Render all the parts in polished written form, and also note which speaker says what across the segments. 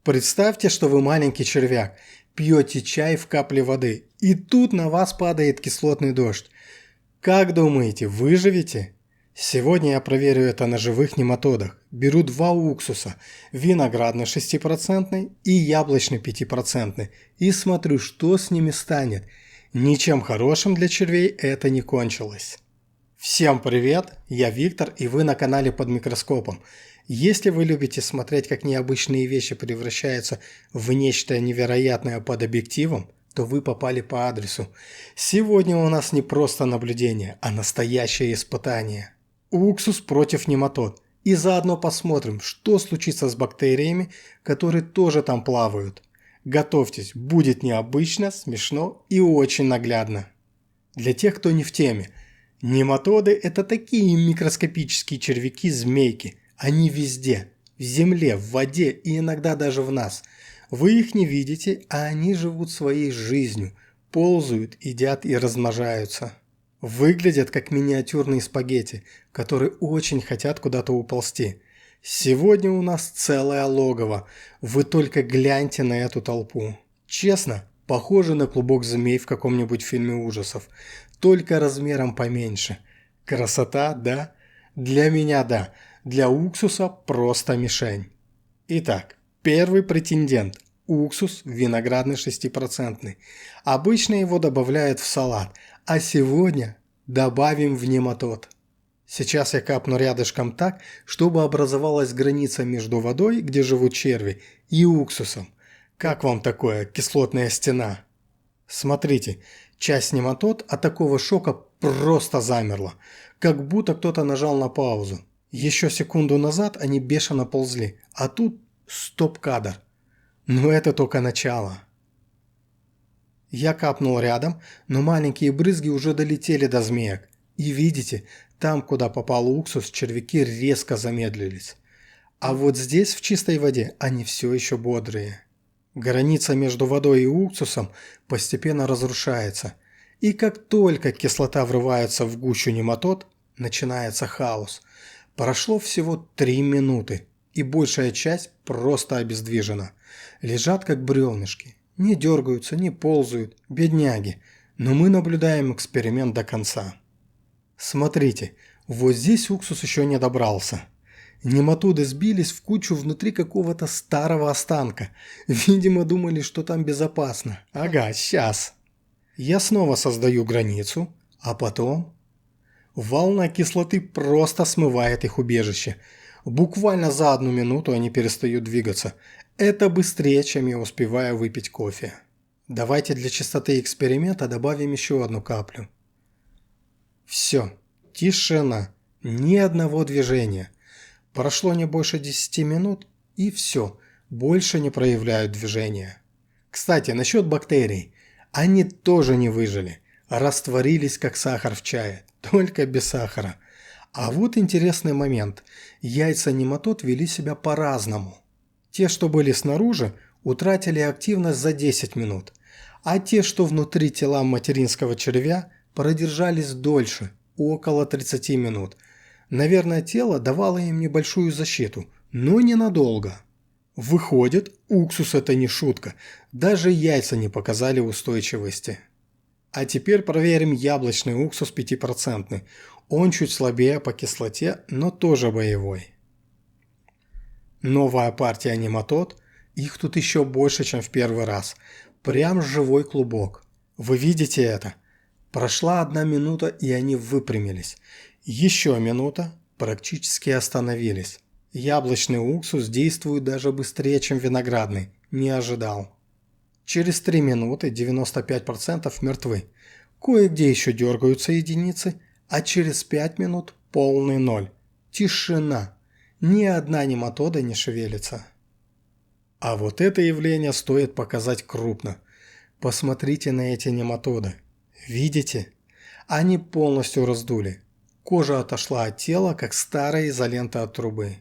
Speaker 1: Представьте, что вы маленький червяк, пьете чай в капле воды, и тут на вас падает кислотный дождь. Как думаете, выживете? Сегодня я проверю это на живых нематодах. Беру два уксуса, виноградный 6% и яблочный 5%, и смотрю, что с ними станет. Ничем хорошим для червей это не кончилось. Всем привет, я Виктор, и вы на канале Под микроскопом. Если вы любите смотреть, как необычные вещи превращаются в нечто невероятное под объективом, то вы попали по адресу. Сегодня у нас не просто наблюдение, а настоящее испытание. Уксус против нематод. И заодно посмотрим, что случится с бактериями, которые тоже там плавают. Готовьтесь, будет необычно, смешно и очень наглядно. Для тех, кто не в теме, нематоды – это такие микроскопические червяки-змейки. Они везде – в земле, в воде и иногда даже в нас. Вы их не видите, а они живут своей жизнью, ползают, едят и размножаются. Выглядят как миниатюрные спагетти, которые очень хотят куда-то уползти. Сегодня у нас целое логово, вы только гляньте на эту толпу. Честно, похоже на клубок змей в каком-нибудь фильме ужасов, только размером поменьше. Красота, да? Для меня да, для уксуса просто мишень. Итак, первый претендент – уксус виноградный 6%. Обычно его добавляют в салат, а сегодня добавим в нематод. Сейчас я капну рядышком так, чтобы образовалась граница между водой, где живут черви, и уксусом. Как вам такое, кислотная стена? Смотрите, часть нематод от такого шока просто замерла, как будто кто-то нажал на паузу. Еще секунду назад они бешено ползли, а тут стоп-кадр. Но это только начало. Я капнул рядом, но маленькие брызги уже долетели до змеек. И видите, там, куда попал уксус, червяки резко замедлились. А вот здесь, в чистой воде, они все еще бодрые. Граница между водой и уксусом постепенно разрушается. И как только кислота врывается в гущу нематод, начинается хаос. Прошло всего 3 минуты, и большая часть просто обездвижена. Лежат как бревнышки. Не дергаются, не ползают, бедняги. Но мы наблюдаем эксперимент до конца. Смотрите, вот здесь уксус еще не добрался. Нематоды сбились в кучу внутри какого-то старого останка. Видимо, думали, что там безопасно. Ага, сейчас. Я снова создаю границу, а потом... Волна кислоты просто смывает их убежище. Буквально за 1 минуту они перестают двигаться. Это быстрее, чем я успеваю выпить кофе. Давайте для чистоты эксперимента добавим еще 1 каплю. Все. Тишина. Ни одного движения. Прошло не больше 10 минут, и все. Больше не проявляют движения. Кстати, насчет бактерий. Они тоже не выжили. Растворились, как сахар в чае. Только без сахара. А вот интересный момент. Яйца нематод вели себя по-разному. Те, что были снаружи, утратили активность за 10 минут. А те, что внутри тела материнского червя, продержались дольше, около 30 минут. Наверное, тело давало им небольшую защиту, но ненадолго. Выходит, уксус – это не шутка. Даже яйца не показали устойчивости. А теперь проверим яблочный уксус 5%. Он чуть слабее по кислоте, но тоже боевой. Новая партия нематод. Их тут еще больше, чем в первый раз. Прям живой клубок. Вы видите это? Прошла 1 минута, и они выпрямились. Еще минута, практически остановились. Яблочный уксус действует даже быстрее, чем виноградный. Не ожидал. Через 3 минуты 95% мертвы. Кое-где еще дергаются единицы, а через 5 минут полный ноль. Тишина. Ни одна нематода не шевелится. А вот это явление стоит показать крупно. Посмотрите на эти нематоды. Видите? Они полностью раздули. Кожа отошла от тела, как старая изолента от трубы.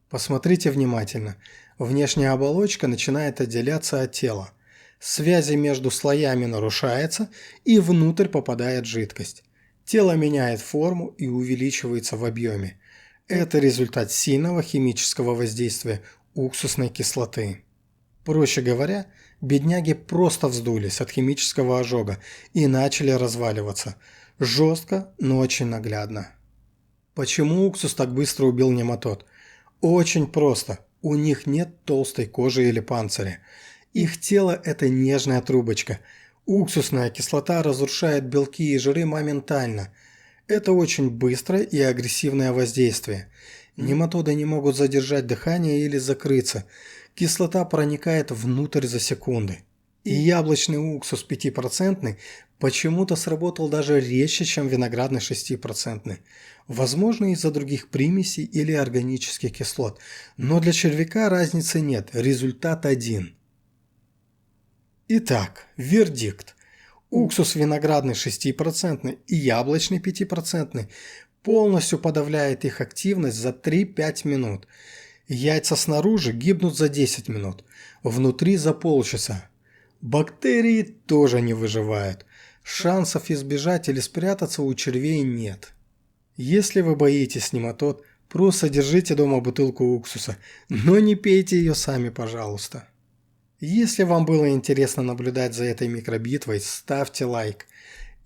Speaker 1: Посмотрите внимательно. Внешняя оболочка начинает отделяться от тела. Связи между слоями нарушаются, и внутрь попадает жидкость. Тело меняет форму и увеличивается в объеме. Это результат сильного химического воздействия уксусной кислоты. Проще говоря, бедняги просто вздулись от химического ожога и начали разваливаться. Жестко, но очень наглядно. Почему уксус так быстро убил нематод? Очень просто. У них нет толстой кожи или панциря. Их тело – это нежная трубочка. Уксусная кислота разрушает белки и жиры моментально. Это очень быстрое и агрессивное воздействие. Нематоды не могут задержать дыхание или закрыться. Кислота проникает внутрь за секунды. И яблочный уксус 5% почему-то сработал даже резче, чем виноградный 6%. Возможно, из-за других примесей или органических кислот. Но для червяка разницы нет, результат один. Итак, вердикт. Уксус виноградный 6% и яблочный 5% полностью подавляет их активность за 3-5 минут. Яйца снаружи гибнут за 10 минут, внутри за полчаса. Бактерии тоже не выживают. Шансов избежать или спрятаться у червей нет. Если вы боитесь нематод, просто держите дома бутылку уксуса, но не пейте ее сами, пожалуйста. Если вам было интересно наблюдать за этой микробитвой, ставьте лайк.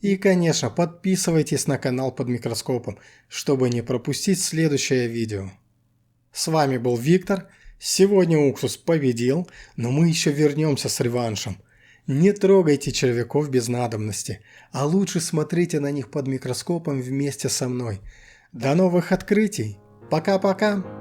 Speaker 1: И, конечно, подписывайтесь на канал под микроскопом, чтобы не пропустить следующее видео. С вами был Виктор. Сегодня уксус победил, но мы еще вернемся с реваншем. Не трогайте червяков без надобности, а лучше смотрите на них под микроскопом вместе со мной. До новых открытий! Пока-пока!